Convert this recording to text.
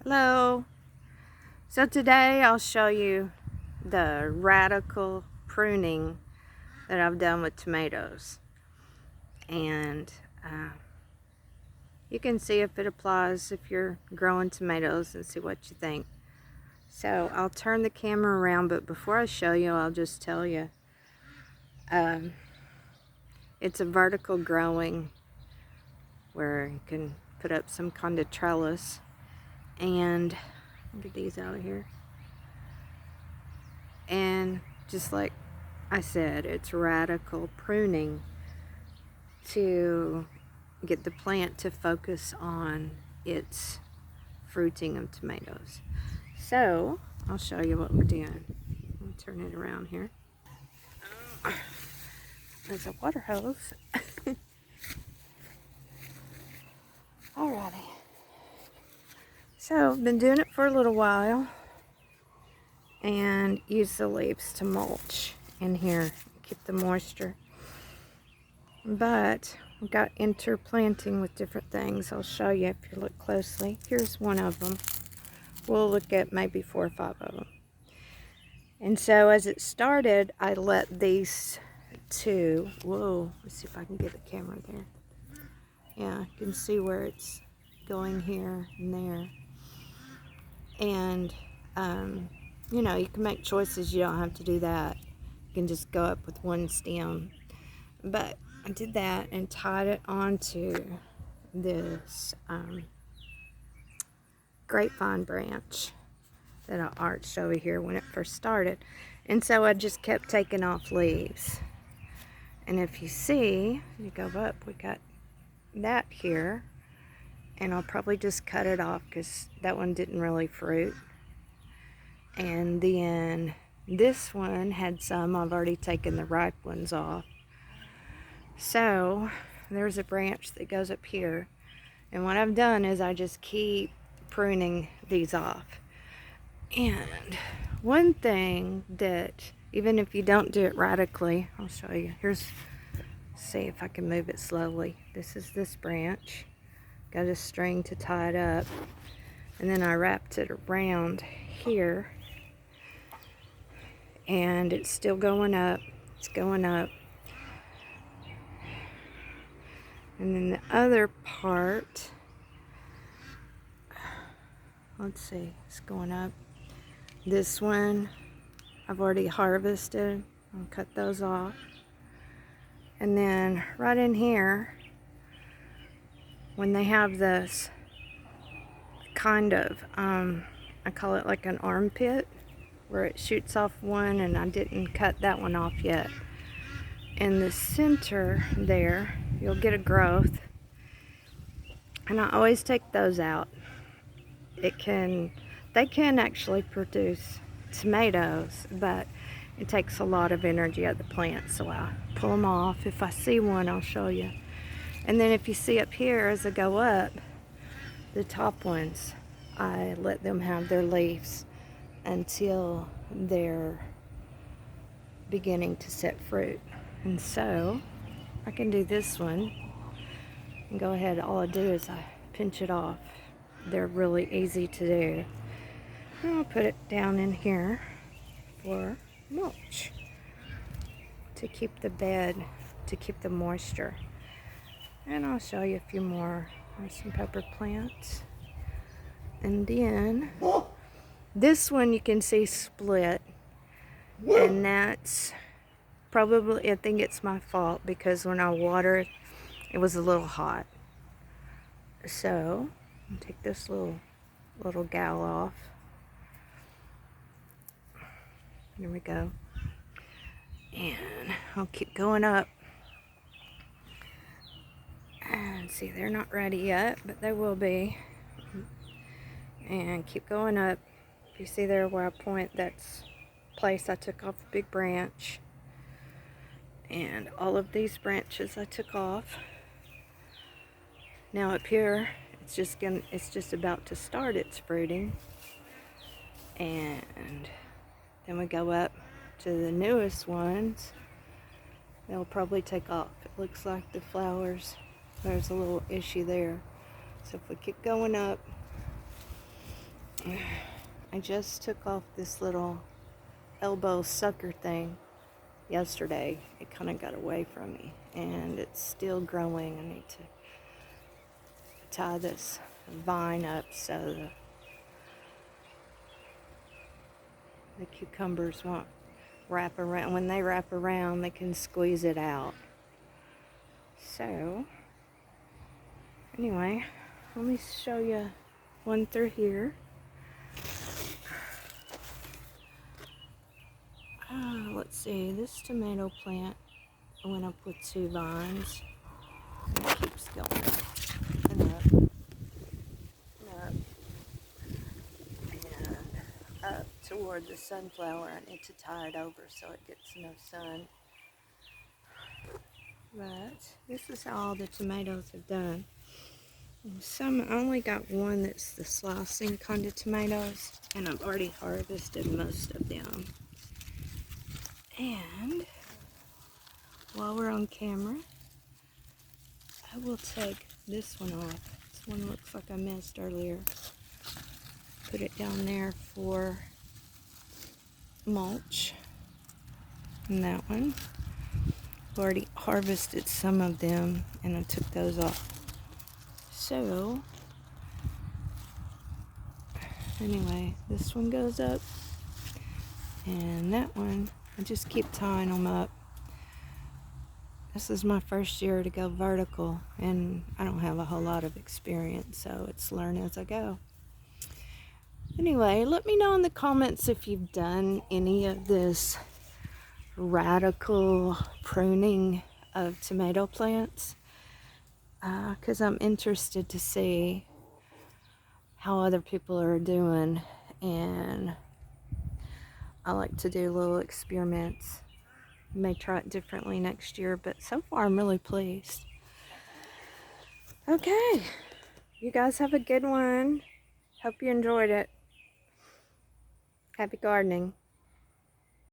Hello. So today I'll show you the radical pruning that I've done with tomatoes, and you can see if it applies if you're growing tomatoes and see what you think. So I'll turn the camera around, but before I show you, I'll just tell you it's a vertical growing where you can put up some kind of trellis. And I'll get these out of here. And just like I said, it's radical pruning to get the plant to focus on its fruiting of tomatoes. So I'll show you what we're doing. I'll turn it around here. There's a water hose. Alrighty. So I've been doing it for a little while and use the leaves to mulch in here, keep the moisture. But we got interplanting with different things. I'll show you if you look closely. Here's one of them. We'll look at maybe 4 or 5 of them. And so as it started, I let these two, whoa, let's see if I can get the camera there. Yeah, you can see where it's going here and there. And, you know, you can make choices. You don't have to do that. You can just go up with one stem. But I did that and tied it onto this grapevine branch that I arched over here when it first started. And so I just kept taking off leaves. And if you see, you go up, we got that here. And I'll probably just cut it off because that one didn't really fruit. And then this one had some. I've already taken the ripe ones off. So there's a branch that goes up here. And what I've done is I just keep pruning these off. And one thing that, even if you don't do it radically, I'll show you. See if I can move it slowly. This is this branch. Got a string to tie it up, and then I wrapped it around here, and it's still going up. It's going up. And then the other part, let's see, it's going up. This one I've already harvested. I'll cut those off. And then right in here, when they have this kind of, I call it like an armpit, where it shoots off one, and I didn't cut that one off yet. In the center there, you'll get a growth, and I always take those out. They can actually produce tomatoes, but it takes a lot of energy of the plant, so I pull them off. If I see one, I'll show you. And then if you see up here, as I go up, the top ones, I let them have their leaves until they're beginning to set fruit. And so I can do this one and go ahead. All I do is I pinch it off. They're really easy to do. And I'll put it down in here for mulch to keep the bed, to keep the moisture. And I'll show you a few more. There's some pepper plants. And then this one you can see split. And that's probably, I think it's my fault, because when I watered, it was a little hot. So I'll take this little gal off. There we go. And I'll keep going up. And see, they're not ready yet, but they will be. And keep going up. If you see there where I point, that's the place I took off a big branch. And all of these branches I took off. Now up here, it's just about to start its fruiting. And then we go up to the newest ones. They'll probably take off. It looks like the flowers, there's a little issue there. So if we keep going up, I just took off this little elbow sucker thing yesterday. It kind of got away from me, and it's still growing. I need to tie this vine up so the cucumbers won't wrap around. When they wrap around, they can squeeze it out. So anyway, let me show you one through here. Let's see, this tomato plant went up with 2 vines, and it keeps going up and up and up and up toward the sunflower. I need to tie it over so it gets no sun. But this is how all the tomatoes have done. Some, I only got one that's the slicing kind of tomatoes, and I've already harvested most of them. And while we're on camera, I will take this one off. This one looks like I missed earlier. Put it down there for mulch. And that one, I've already harvested some of them, and I took those off. So anyway, this one goes up, and that one, I just keep tying them up. This is my first year to go vertical, and I don't have a whole lot of experience, so it's learn as I go. Anyway, let me know in the comments if you've done any of this radical pruning of tomato plants, because I'm interested to see how other people are doing, and I like to do little experiments. May try it differently next year, but so far I'm really pleased. Okay, you guys have a good one. Hope you enjoyed it. Happy gardening.